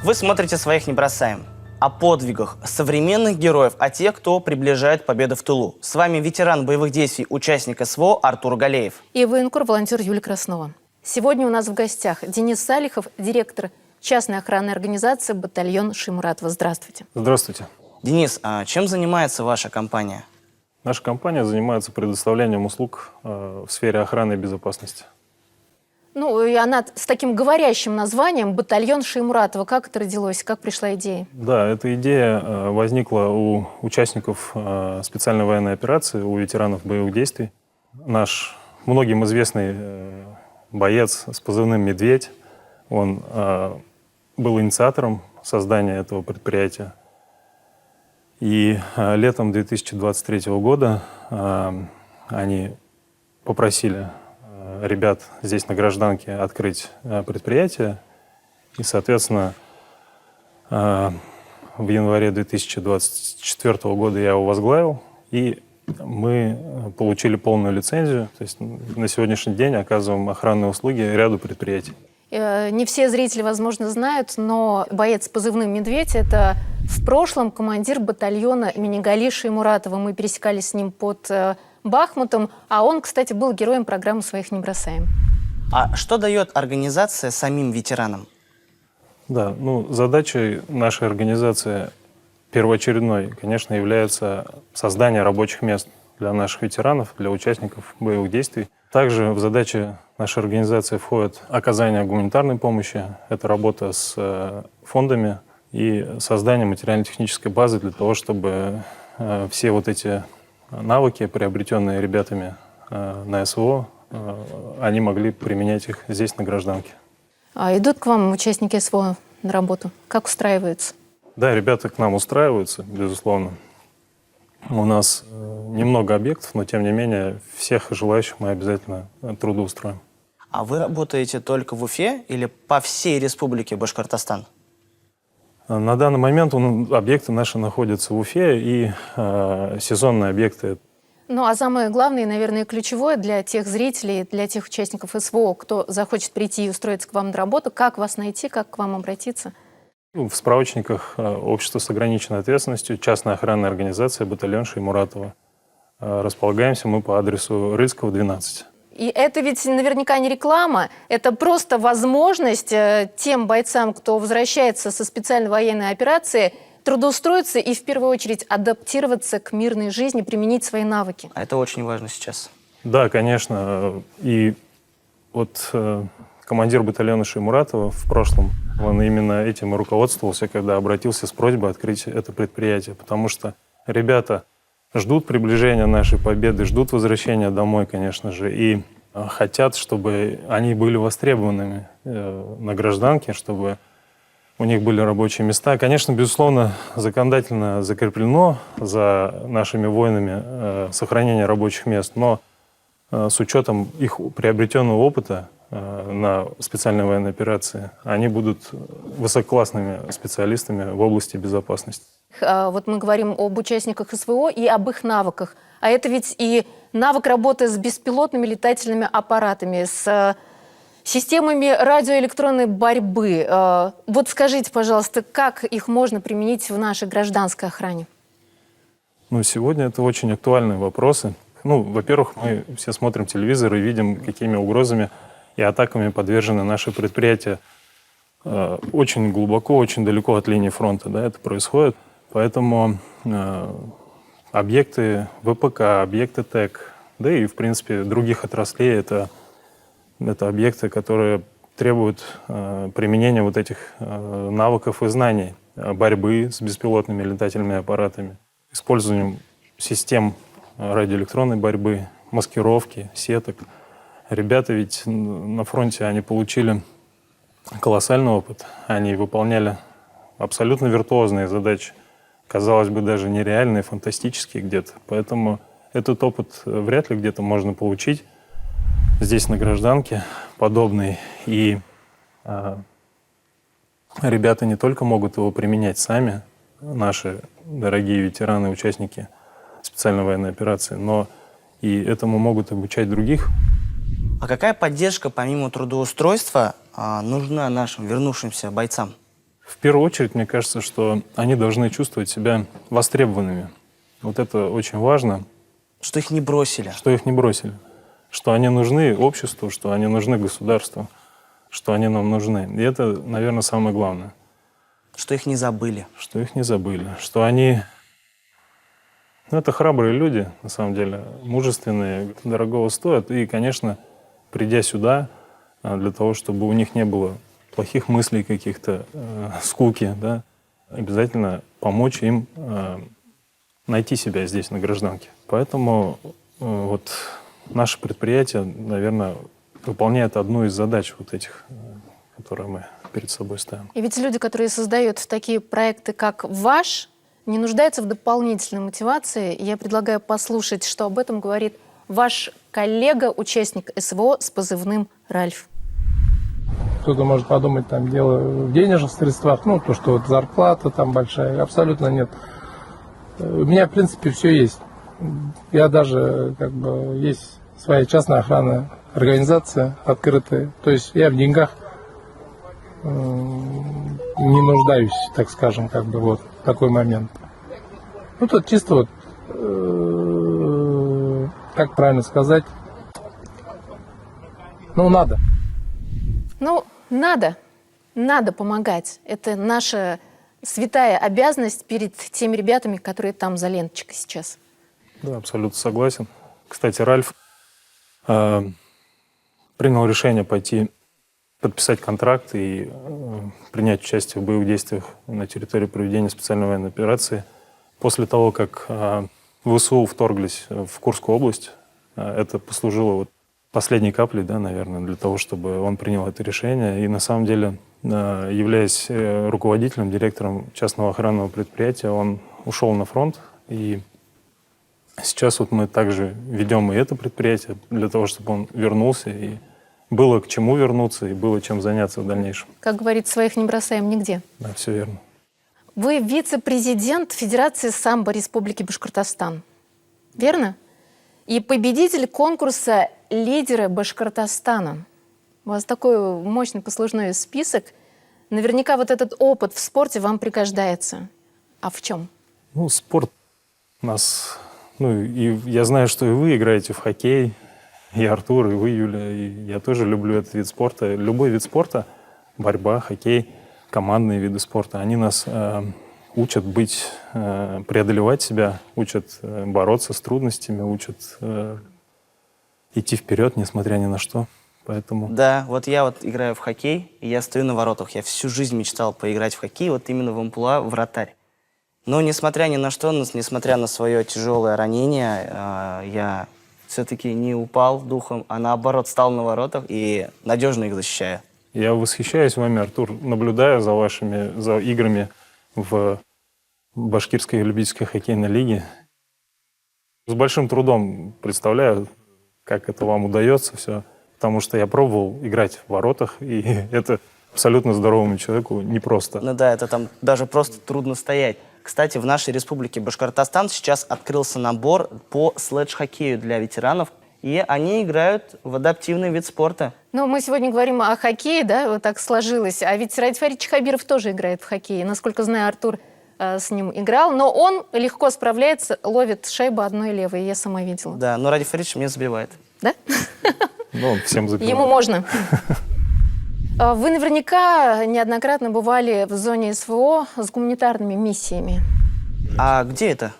Вы смотрите «Своих не бросаем». О подвигах современных героев, о тех, кто приближает победы в тылу. С вами ветеран боевых действий, участник СВО Артур Галеев. И военкор, волонтер Юлия Краснова. Сегодня у нас в гостях Денис Салихов, директор частной охранной организации «Батальон Шаймуратова». Здравствуйте. Здравствуйте. Денис, а чем занимается ваша компания? Наша компания занимается предоставлением услуг в сфере охраны и безопасности. Ну, и она с таким говорящим названием «Батальон Шаймуратова». Как это родилось? Как пришла идея? Да, эта идея возникла у участников специальной военной операции, у ветеранов боевых действий. Наш многим известный боец с позывным «Медведь», он был инициатором создания этого предприятия. И летом 2023 года они попросили ребят здесь на гражданке открыть предприятие. И, соответственно, в январе 2024 года я его возглавил, и мы получили полную лицензию. То есть на сегодняшний день оказываем охранные услуги ряду предприятий. Не все зрители, возможно, знают, но боец с позывным «Медведь» — это в прошлом командир батальона имени Гали Шаймуратова. Мы пересекались с ним под Бахмутом, а он, кстати, был героем программы «Своих не бросаем». А что дает организация самим ветеранам? Да, задачей нашей организации первоочередной, конечно, является создание рабочих мест для наших ветеранов, для участников боевых действий. Также в задачи нашей организации входит оказание гуманитарной помощи, это работа с фондами и создание материально-технической базы для того, чтобы все вот эти навыки, приобретенные ребятами на СВО, они могли применять их здесь, на гражданке. А идут к вам участники СВО на работу? Как устраиваются? Да, ребята к нам устраиваются, безусловно. У нас немного объектов, но тем не менее всех желающих мы обязательно трудоустроим. А вы работаете только в Уфе или по всей республике Башкортостан? На данный момент объекты наши находятся в Уфе, и сезонные объекты. Ну, а самое главное, наверное, ключевое для тех зрителей, для тех участников СВО, кто захочет прийти и устроиться к вам на работу, как вас найти, как к вам обратиться? В справочниках общества с ограниченной ответственностью, частная охранная организация «Батальон Шаймуратова». Располагаемся мы по адресу Рыльского, 12. И это ведь наверняка не реклама, это просто возможность тем бойцам, кто возвращается со специальной военной операции, трудоустроиться и в первую очередь адаптироваться к мирной жизни, применить свои навыки. А это очень важно сейчас. Да, конечно. И вот командир батальона Шаймуратова в прошлом, он именно этим и руководствовался, когда обратился с просьбой открыть это предприятие. Потому что ребята ждут приближения нашей победы, ждут возвращения домой, конечно же, и хотят, чтобы они были востребованными на гражданке, чтобы у них были рабочие места. Конечно, безусловно, законодательно закреплено за нашими воинами сохранение рабочих мест, но с учетом их приобретенного опыта на специальной военной операции, они будут высококлассными специалистами в области безопасности. Вот мы говорим об участниках СВО и об их навыках. А это ведь и навык работы с беспилотными летательными аппаратами, с системами радиоэлектронной борьбы. Вот скажите, пожалуйста, как их можно применить в нашей гражданской охране? Сегодня это очень актуальные вопросы. Во-первых, мы все смотрим телевизор и видим, какими угрозами и атаками подвержены наши предприятия. Очень глубоко, очень далеко от линии фронта, это происходит. Поэтому объекты ВПК, объекты ТЭК, да и, в принципе, других отраслей — это объекты, которые требуют применения вот этих навыков и знаний борьбы с беспилотными летательными аппаратами, использованием систем радиоэлектронной борьбы, маскировки, сеток. Ребята ведь на фронте, они получили колоссальный опыт. Они выполняли абсолютно виртуозные задачи. Казалось бы, даже нереальные, фантастические где-то. Поэтому этот опыт вряд ли где-то можно получить здесь, на гражданке, подобный. И ребята не только могут его применять сами, наши дорогие ветераны, участники специальной военной операции, но и этому могут обучать других. А какая поддержка, помимо трудоустройства, нужна нашим вернувшимся бойцам? В первую очередь, мне кажется, что они должны чувствовать себя востребованными. Вот это очень важно. Что их не бросили. Что их не бросили. Что они нужны обществу, что они нужны государству, что они нам нужны. И это, наверное, самое главное. Что их не забыли. Что их не забыли. Что они... Ну, это храбрые люди, на самом деле, мужественные, дорогого стоят. И, конечно, придя сюда, для того, чтобы у них не было плохих мыслей каких-то, скуки, да, обязательно помочь им найти себя здесь, на гражданке. Поэтому вот наше предприятие, наверное, выполняет одну из задач вот этих, которые мы перед собой ставим. И ведь люди, которые создают такие проекты, как ваш, не нуждаются в дополнительной мотивации. Я предлагаю послушать, что об этом говорит ваш коллега, участник СВО с позывным «Ральф». Кто-то может подумать, там дело в денежных средствах, ну, то, что вот зарплата там большая, абсолютно нет. У меня, в принципе, все есть. Я даже, как бы, есть своя частная охранная организация, открытая. То есть я в деньгах не нуждаюсь, так скажем, как бы, вот, в такой момент. Ну, тут чисто вот, как правильно сказать, ну, надо. Ну, надо помогать. Это наша святая обязанность перед теми ребятами, которые там за ленточкой сейчас. Да, абсолютно согласен. Кстати, Ральф принял решение пойти подписать контракт и принять участие в боевых действиях на территории проведения специальной военной операции после того, как ВСУ вторглись в Курскую область. Это послужило вот последней каплей, да, наверное, для того, чтобы он принял это решение. И на самом деле, являясь руководителем, директором частного охранного предприятия, он ушел на фронт. И сейчас вот мы также ведем и это предприятие для того, чтобы он вернулся, и было к чему вернуться, и было чем заняться в дальнейшем. Как говорит, своих не бросаем нигде. Да, все верно. Вы вице-президент Федерации самбо Республики Башкортостан, верно? И победитель конкурса «Лидеры Башкортостана». У вас такой мощный послужной список. Наверняка вот этот опыт в спорте вам пригождается. А в чем? Ну, спорт у нас... Ну, и я знаю, что и вы играете в хоккей, и Артур, и вы, Юля, и я тоже люблю этот вид спорта. Любой вид спорта, борьба, хоккей, командные виды спорта, они нас учат быть, преодолевать себя, учат бороться с трудностями, учат идти вперед, несмотря ни на что. Поэтому... Да, вот я вот играю в хоккей, и я стою на воротах. Я всю жизнь мечтал поиграть в хоккей, вот именно в амплуа вратарь. Но несмотря ни на что, несмотря на свое тяжелое ранение, я все-таки не упал духом, а наоборот стал на воротах и надежно их защищаю. Я восхищаюсь вами, Артур, наблюдая за играми в Башкирской любительской хоккейной лиге. С большим трудом представляю, как это вам удается все, потому что я пробовал играть в воротах, и это абсолютно здоровому человеку непросто. Ну да, это там даже просто трудно стоять. Кстати, в нашей республике Башкортостан сейчас открылся набор по слэдж-хоккею для ветеранов, и они играют в адаптивный вид спорта. Ну, мы сегодня говорим о хоккее, да, вот так сложилось. А ведь Раид Фаридович Хабиров тоже играет в хоккей. Насколько знаю, Артур с ним играл, но он легко справляется, ловит шайбу одной левой, я сама видела. Да, но Раид Фаридович меня забивает. Да? Ну, всем забивает. Ему можно. Вы наверняка неоднократно бывали в зоне СВО с гуманитарными миссиями. А где это?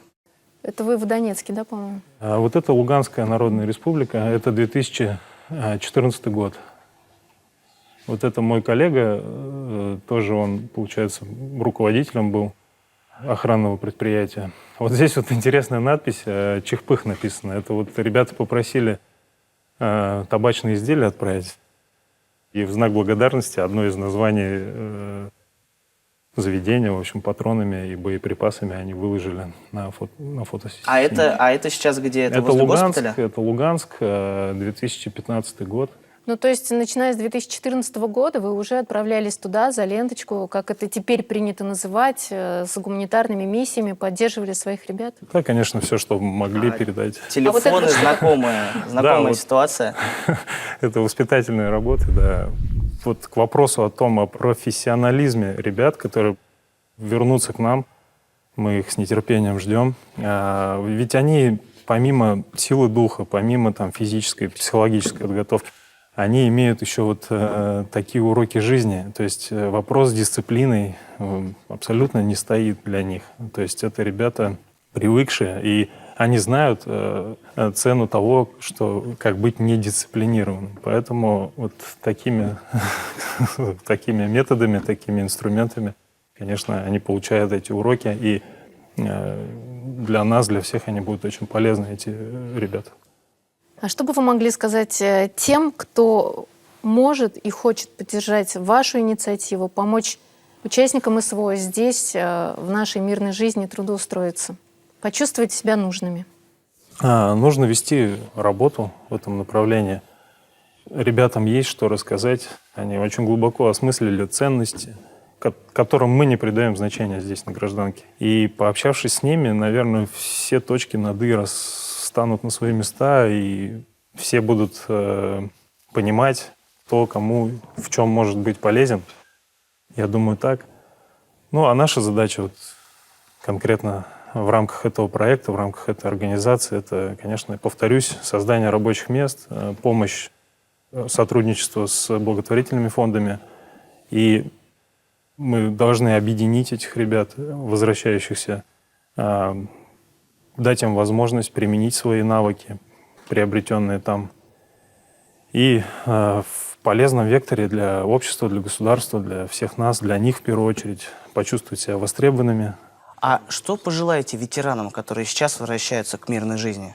Это вы в Донецке, да, по-моему? Вот это Луганская Народная Республика, это 2014 год. Вот это мой коллега, тоже он, получается, руководителем был охранного предприятия. Вот здесь вот интересная надпись, Чихпых написано. Это вот ребята попросили табачные изделия отправить. И в знак благодарности одно из названий заведения, в общем, патронами и боеприпасами они выложили на фотосистеме. А это сейчас где? Это возле Луганск, госпиталя? это Луганск, 2015 год. Ну, то есть, начиная с 2014 года вы уже отправлялись туда за ленточку, как это теперь принято называть, с гуманитарными миссиями, поддерживали своих ребят? Да, конечно, все, что могли передать. Телефоны, это что? знакомая Да, вот. ситуация. Это воспитательные работы, да. Вот к вопросу о том, о профессионализме ребят, которые вернутся к нам, мы их с нетерпением ждем. Ведь они, помимо силы духа, помимо там, физической, психологической подготовки, они имеют еще вот такие уроки жизни. То есть вопрос с дисциплиной абсолютно не стоит для них. То есть это ребята привыкшие, и они знают цену того, что как быть недисциплинированным. Поэтому вот такими методами, такими инструментами, конечно, они получают эти уроки, и для нас, для всех они будут очень полезны, эти ребята. А что бы вы могли сказать тем, кто может и хочет поддержать вашу инициативу, помочь участникам СВО здесь, в нашей мирной жизни, трудоустроиться, почувствовать себя нужными? Нужно вести работу в этом направлении. Ребятам есть что рассказать. Они очень глубоко осмыслили ценности, которым мы не придаем значения здесь, на гражданке. И пообщавшись с ними, наверное, все точки над «и» станут на свои места, и все будут понимать, кто кому в чем может быть полезен. Я думаю, так. Ну, а наша задача вот конкретно в рамках этого проекта, в рамках этой организации, это, конечно, повторюсь, создание рабочих мест, помощь, сотрудничество с благотворительными фондами. И мы должны объединить этих ребят, возвращающихся, дать им возможность применить свои навыки, приобретенные там. И в полезном векторе для общества, для государства, для всех нас, для них в первую очередь, почувствовать себя востребованными. А что пожелаете ветеранам, которые сейчас возвращаются к мирной жизни?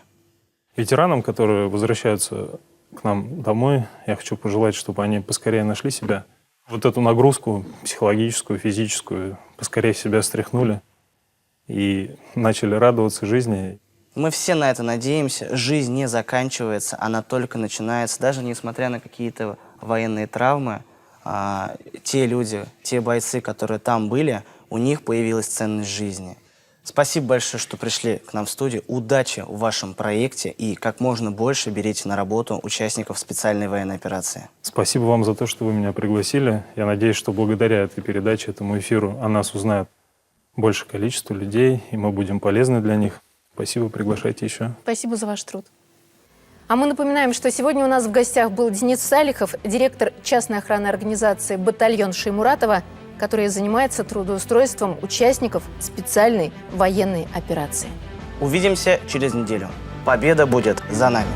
Ветеранам, которые возвращаются к нам домой, я хочу пожелать, чтобы они поскорее нашли себя. Вот эту нагрузку психологическую, физическую, поскорее себя стряхнули и начали радоваться жизни. Мы все на это надеемся. Жизнь не заканчивается, она только начинается. Даже несмотря на какие-то военные травмы, те люди, те бойцы, которые там были, у них появилась ценность жизни. Спасибо большое, что пришли к нам в студию. Удачи в вашем проекте и как можно больше берите на работу участников специальной военной операции. Спасибо вам за то, что вы меня пригласили. Я надеюсь, что благодаря этой передаче, этому эфиру о нас узнают больше количество людей, и мы будем полезны для них. Спасибо, приглашайте еще. Спасибо за ваш труд. А мы напоминаем, что сегодня у нас в гостях был Денис Салихов, директор частной охранной организации «Батальон Шеймуратова», который занимается трудоустройством участников специальной военной операции. Увидимся через неделю. Победа будет за нами.